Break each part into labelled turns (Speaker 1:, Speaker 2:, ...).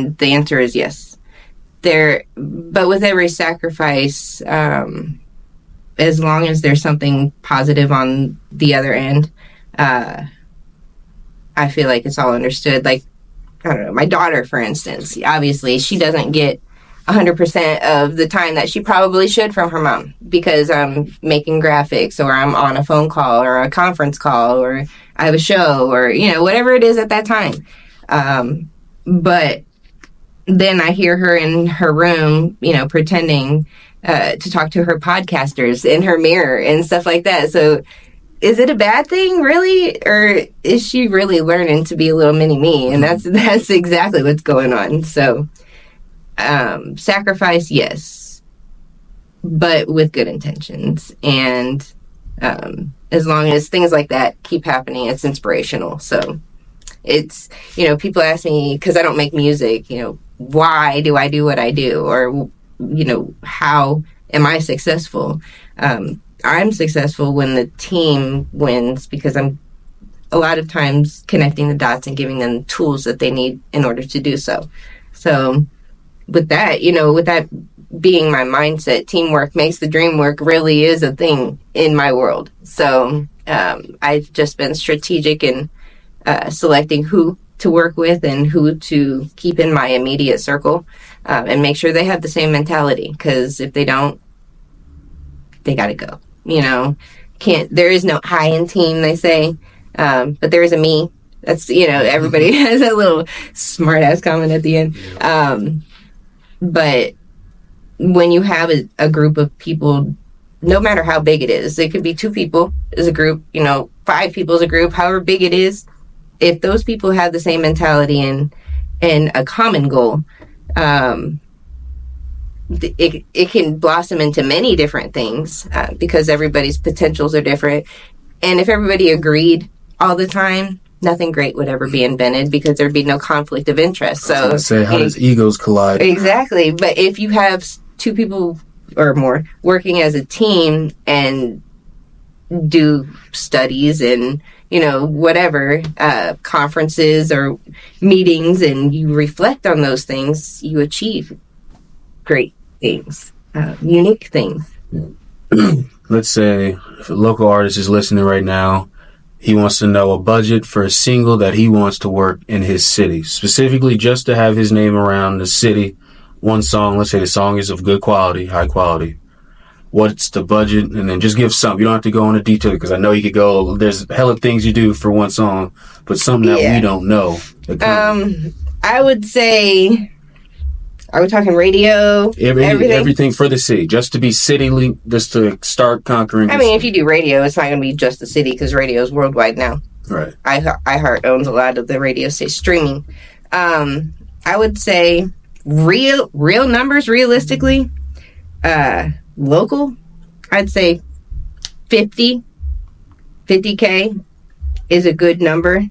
Speaker 1: And the answer is yes. But with every sacrifice, as long as there's something positive on the other end, I feel like it's all understood. Like, I don't know, my daughter, for instance, obviously she doesn't get 100% of the time that she probably should from her mom because I'm making graphics or I'm on a phone call or a conference call or I have a show or, whatever it is at that time. But then I hear her in her room, pretending to talk to her podcasters in her mirror and stuff like that. So is it a bad thing, really? Or is she really learning to be a little mini-me? And that's exactly what's going on. So sacrifice, yes, but with good intentions. And as long as things like that keep happening, it's inspirational. So it's, people ask me, because I don't make music, why do I do what I do? Or, how am I successful? I'm successful when the team wins because I'm a lot of times connecting the dots and giving them tools that they need in order to do so. So with that, with that being my mindset, teamwork makes the dream work really is a thing in my world. So I've just been strategic in selecting who to work with and who to keep in my immediate circle and make sure they have the same mentality, because if they don't, they got to go. There is no I in team, they say, but there is a me. That's, everybody has that little smart ass comment at the end. But when you have a group of people, no matter how big it is, it could be 2 people as a group, 5 people as a group, however big it is. If those people have the same mentality and a common goal, it can blossom into many different things because everybody's potentials are different. And if everybody agreed all the time, nothing great would ever be invented because there'd be no conflict of interest. So
Speaker 2: how does egos collide?
Speaker 1: Exactly. But if you have 2 people or more working as a team and do studies and whatever conferences or meetings, and you reflect on those things, you achieve great things, unique things.
Speaker 2: Let's say if a local artist is listening right now, he wants to know a budget for a single that he wants to work in his city, specifically just to have his name around the city. One song, let's say the song is of good quality, high quality. What's the budget? And then just give some. You don't have to go into detail because I know you could go, there's hella things you do for one song, but something that we don't know.
Speaker 1: I would say, are we talking radio?
Speaker 2: Everything for the city, just to be just to start conquering.
Speaker 1: I mean, if you do radio, it's not going to be just the city because radio is worldwide now.
Speaker 2: Right.
Speaker 1: iHeart owns a lot of the radio stations streaming. I would say real numbers, realistically, local, I'd say 50K is a good number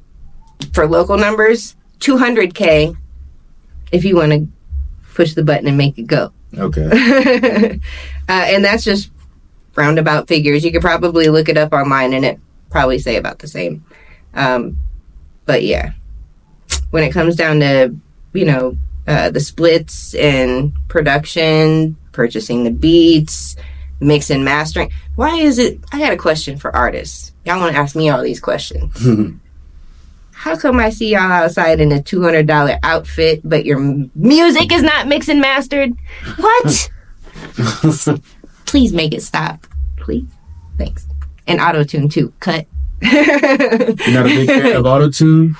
Speaker 1: for local numbers. 200K if you want to push the button and make it go.
Speaker 2: Okay.
Speaker 1: And that's just roundabout figures. You could probably look it up online and it probably say about the same. But yeah, when it comes down to, the splits and production, purchasing the beats, mix and mastering. Why is it? I got a question for artists. Y'all want to ask me all these questions. How come I see y'all outside in a $200 outfit, but your music is not mixed and mastered? What? Please make it stop. Please. Thanks. And auto-tune too. Cut.
Speaker 2: You're not a big fan of auto-tune?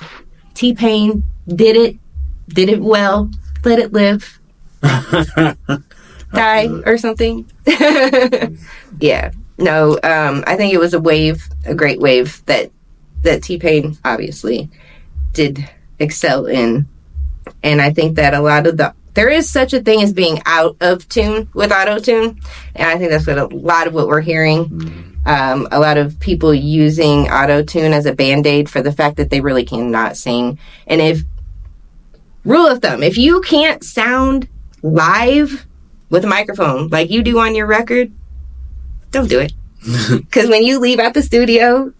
Speaker 1: T-Pain did it well. Let it live. Die or something. Yeah. No, I think it was a great wave that T-Pain obviously did excel in. And I think that a lot of there is such a thing as being out of tune with auto-tune. And I think that's what a lot of what we're hearing. A lot of people using auto-tune as a band-aid for the fact that they really cannot sing. And rule of thumb, if you can't sound live with a microphone like you do on your record, don't do it. Because when you leave out the studio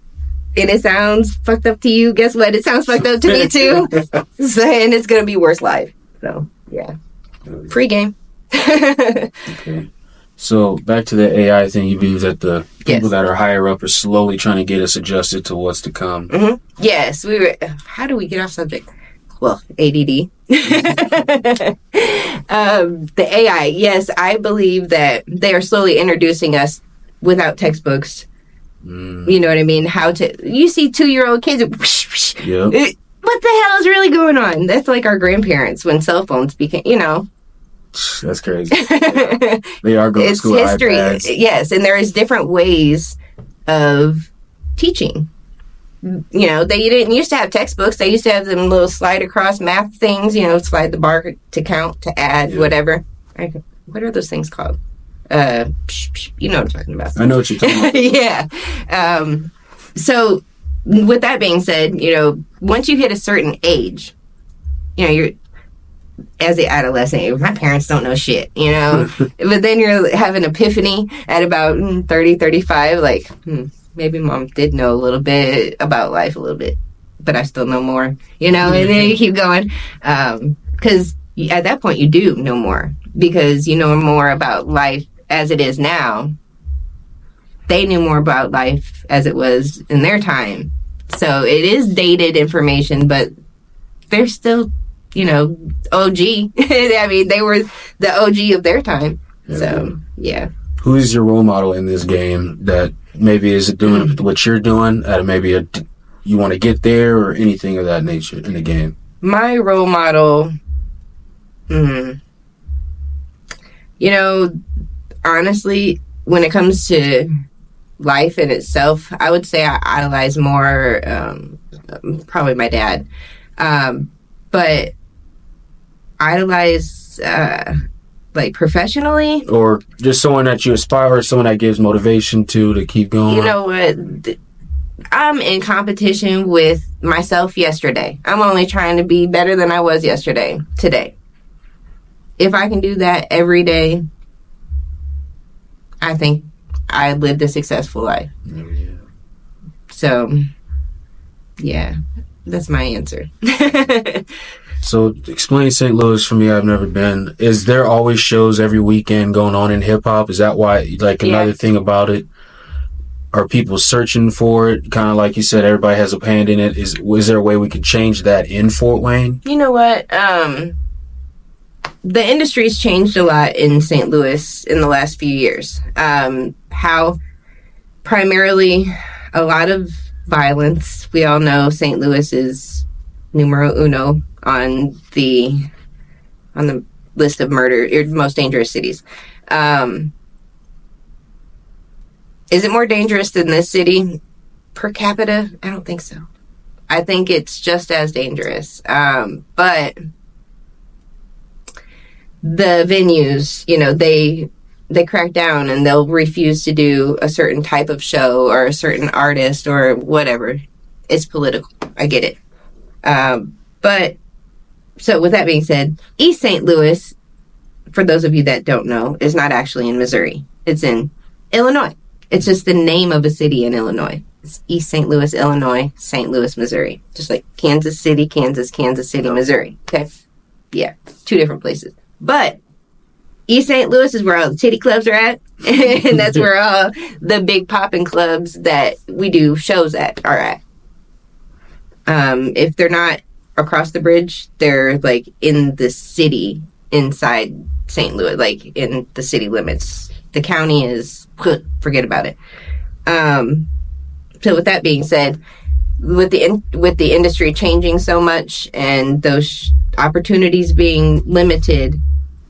Speaker 1: and it sounds fucked up to you, guess what? It sounds fucked up to me too. And it's going to be worse live. So, yeah. Pre-game.
Speaker 2: Okay. So back to the AI thing, you believe that the people that are higher up are slowly trying to get us adjusted to what's to come.
Speaker 1: Mm-hmm. Yes, we were. How do we get off subject? Well, ADD. The AI. Yes, I believe that they are slowly introducing us without textbooks. You know what I mean? How to? You see 2-year-old kids.
Speaker 2: Yep.
Speaker 1: What the hell is really going on? That's like our grandparents when cell phones became.
Speaker 2: That's crazy. They are going to school with
Speaker 1: history.
Speaker 2: iPads.
Speaker 1: Yes, and there is different ways of teaching. They didn't used to have textbooks. They used to have them little slide across math things, slide the bar to count, to add, whatever. What are those things called? You know what I'm talking about.
Speaker 2: I know what you're talking about.
Speaker 1: Yeah. So with that being said, once you hit a certain age, you're, as an adolescent, my parents don't know shit, but then you're having epiphany at about 30, 35, like, maybe mom did know a little bit about life a little bit, but I still know more, and then you keep going. Because at that point you do know more because you know more about life as it is now. They knew more about life as it was in their time. So it is dated information, but they're still, OG. I mean, they were the OG of their time. So, yeah.
Speaker 2: Who is your role model in this game that maybe is doing what you're doing at maybe you want to get there or anything of that nature in the game?
Speaker 1: My role model, honestly, when it comes to life in itself, I would say I idolize more probably my dad. But idolize like professionally,
Speaker 2: or just someone that you aspire, or someone that gives motivation to keep going.
Speaker 1: You know what? I'm in competition with myself yesterday. I'm only trying to be better than I was yesterday, today. If I can do that every day, I think I lived a successful life.
Speaker 2: Oh, yeah.
Speaker 1: So, yeah, that's my answer.
Speaker 2: So explain St. Louis for me. I've never been. Is there always shows every weekend going on in hip hop? Is that why, another thing about it? Are people searching for it? Kind of like you said, everybody has a hand in it. Is there a way we could change that in Fort Wayne?
Speaker 1: You know what? The industry's changed a lot in St. Louis in the last few years. How primarily a lot of violence. We all know St. Louis is numero uno on the list of most dangerous cities. Is it more dangerous than this city per capita? I don't think so. I think it's just as dangerous. But the venues, they crack down and they'll refuse to do a certain type of show or a certain artist or whatever. It's political. I get it. But so with that being said, East St. Louis, for those of you that don't know, is not actually in Missouri. It's in Illinois. It's just the name of a city in Illinois. It's East St. Louis, Illinois, St. Louis, Missouri. Just like Kansas City, Missouri. Okay? Yeah, 2 different places. But East St. Louis is where all the titty clubs are at. And that's where all the big popping clubs that we do shows at are at. If they're not across the bridge, they're like in the city inside St. Louis, like in the city limits. The county is, forget about it. So with that being said, with the industry changing so much and those opportunities being limited,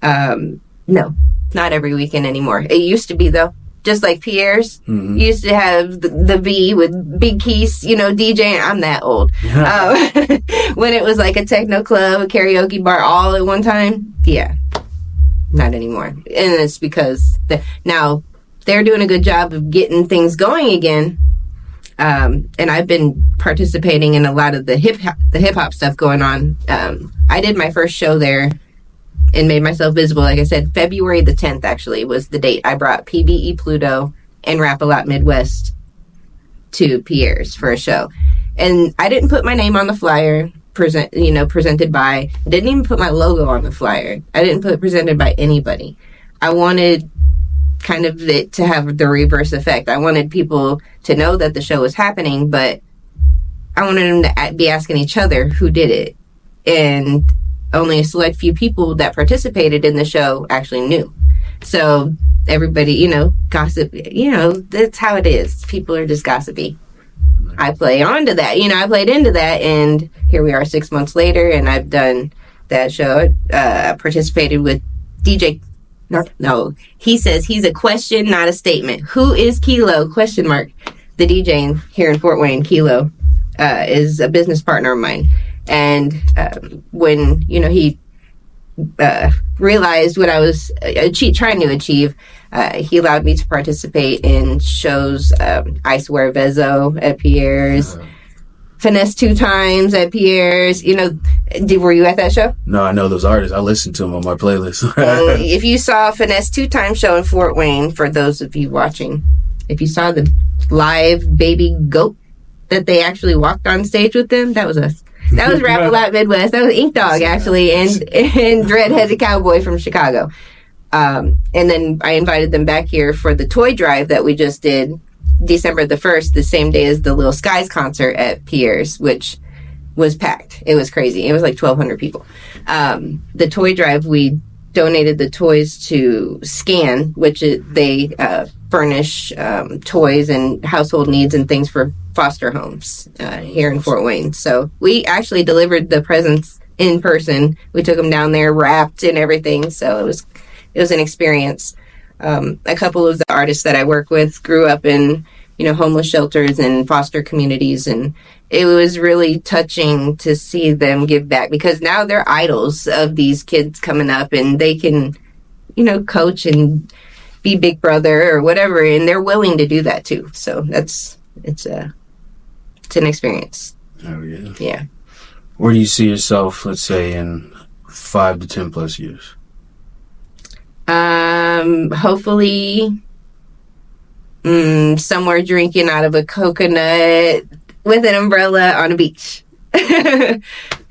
Speaker 1: no, not every weekend anymore. It used to be though. Just like Pierre's used to have the V with Big Keys, DJ. I'm that old. When it was like a techno club, a karaoke bar, all at one time. Yeah, not anymore. And it's because now they're doing a good job of getting things going again. And I've been participating in a lot of the hip hop stuff going on. I did my first show there and made myself visible. Like I said, February the 10th actually was the date. I brought PBE Pluto and Rap-A-Lot Midwest to Pierre's for a show. And I didn't put my name on the flyer. presented by. I didn't even put my logo on the flyer. I didn't put presented by anybody. I wanted kind of it to have the reverse effect. I wanted people to know that the show was happening, but I wanted them to be asking each other who did it. And only a select few people that participated in the show actually knew. So everybody, gossip, that's how it is. People are just gossipy. I play onto that. I played into that, and here we are 6 months later, and I've done that show. Participated with DJ. No, he says he's a question, not a statement. Who is Kilo? Question mark. The DJ here in Fort Wayne, Kilo, is a business partner of mine. And when, he realized what I was trying to achieve, he allowed me to participate in shows. I Swear Vezo at Pierre's, Finesse 2 Times at Pierre's. Were you at that show?
Speaker 2: No, I know those artists. I listen to them on my playlist.
Speaker 1: If you saw Finesse 2 Times show in Fort Wayne, for those of you watching, if you saw the live Baby Goat that they actually walked on stage with them, that was us. That was Rap A Lot Midwest. That was Ink Dog, actually, and Dreadheaded Cowboy from Chicago. And then I invited them back here for the toy drive that we just did December the 1st, the same day as the Little Skies concert at Pierre's, which was packed. It was crazy. It was like 1,200 people. The toy drive, we donated the toys to Scan, which they furnish toys and household needs and things for foster homes here in Fort Wayne. So we actually delivered the presents in person. We took them down there wrapped and everything. So it was an experience. A couple of the artists that I work with grew up in homeless shelters and foster communities, and it was really touching to see them give back, because now they're idols of these kids coming up, and they can coach and be big brother or whatever, and they're willing to do that too. So it's an experience.
Speaker 2: Oh yeah.
Speaker 1: Yeah.
Speaker 2: Where do you see yourself, let's say, in 5 to 10 plus years?
Speaker 1: Hopefully somewhere drinking out of a coconut with an umbrella on a beach. But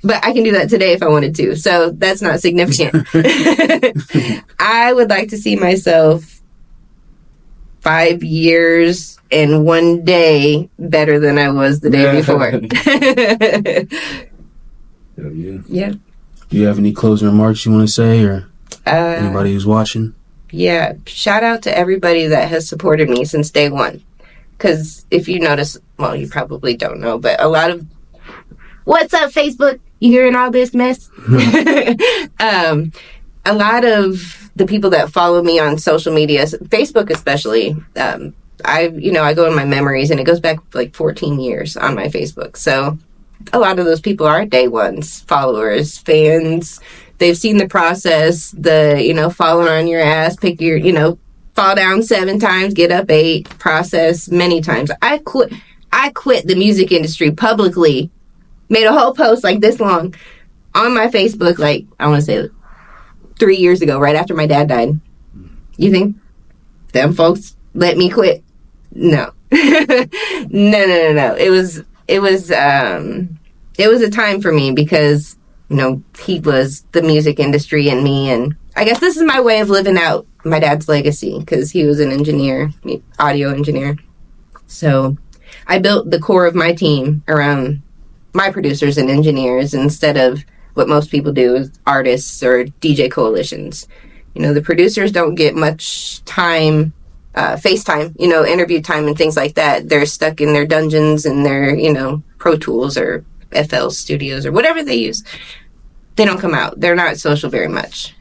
Speaker 1: I can do that today if I wanted to, so that's not significant. I would like to see myself 5 years and 1 day better than I was the day before. Yeah.
Speaker 2: Do you have any closing remarks you want to say, or anybody who's watching?
Speaker 1: Yeah, shout out to everybody that has supported me since day one. Because if you notice, well, you probably don't know, but a lot of, what's up, Facebook? You hearing all this mess? A lot of the people that follow me on social media, Facebook especially, I go in my memories, and it goes back like 14 years on my Facebook. So a lot of those people are day ones, followers, fans. They've seen the process, falling on your ass, pick your, fall down 7 times, get up 8, process many times. I quit the music industry publicly, made a whole post like this long on my Facebook, like, I want to say 3 years ago, right after my dad died. You think them folks let me quit? No. No. It was a time for me, because he was the music industry and me, and I guess this is my way of living out my dad's legacy, because he was an engineer, audio engineer. So I built the core of my team around my producers and engineers, instead of what most people do is artists or DJ coalitions. The producers don't get much time, FaceTime, interview time and things like that. They're stuck in their dungeons and their, Pro Tools or FL Studios or whatever they use. They don't come out. They're not social very much.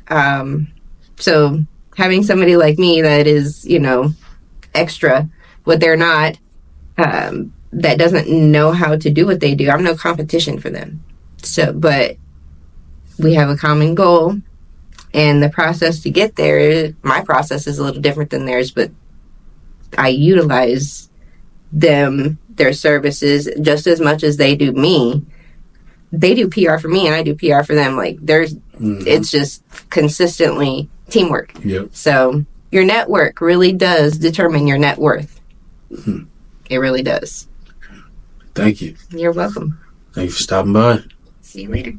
Speaker 1: So having somebody like me that is, extra, what they're not, that doesn't know how to do what they do, I'm no competition for them. So, but we have a common goal, and the process to get there, my process is a little different than theirs, but I utilize their services just as much as they do me. They do PR for me, and I do PR for them. Like, it's just consistently teamwork.
Speaker 2: Yep.
Speaker 1: So your network really does determine your net worth. It really does.
Speaker 2: Thank you.
Speaker 1: You're welcome.
Speaker 2: Thank you for stopping by.
Speaker 1: See you later.